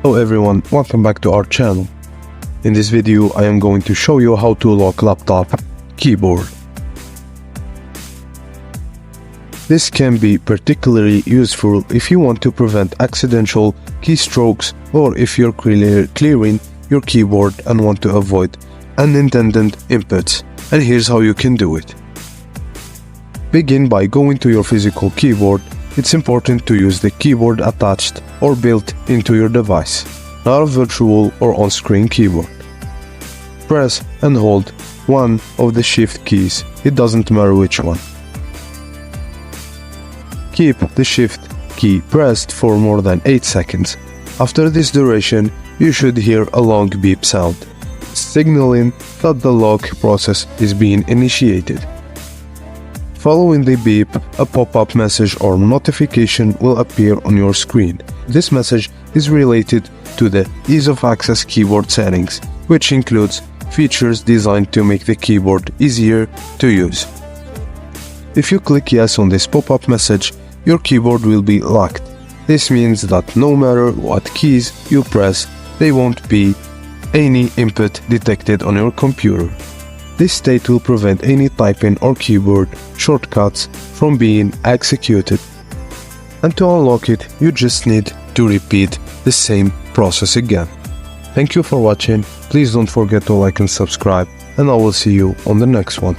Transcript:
Hello everyone, welcome back to our channel. In this video I am going to show you how to lock laptop keyboard. This can be particularly useful if you want to prevent accidental keystrokes or if you're clearing your keyboard and want to avoid unintended inputs. And here's how you can do it. Begin by going to your physical keyboard. It's important to use the keyboard attached or built into your device, not a virtual or on-screen keyboard. Press and hold one of the shift keys, it doesn't matter which one. Keep the shift key pressed for more than 8 seconds. After this duration, you should hear a long beep sound, signaling that the lock process is being initiated. Following the beep, a pop-up message or notification will appear on your screen. This message is related to the ease of access keyboard settings, which includes features designed to make the keyboard easier to use. If you click yes on this pop-up message, your keyboard will be locked. This means that no matter what keys you press, there won't be any input detected on your computer. This state will prevent any typing or keyboard shortcuts from being executed. And to unlock it, you just need to repeat the same process again. Thank you for watching. Please don't forget to like and subscribe, and I will see you on the next one.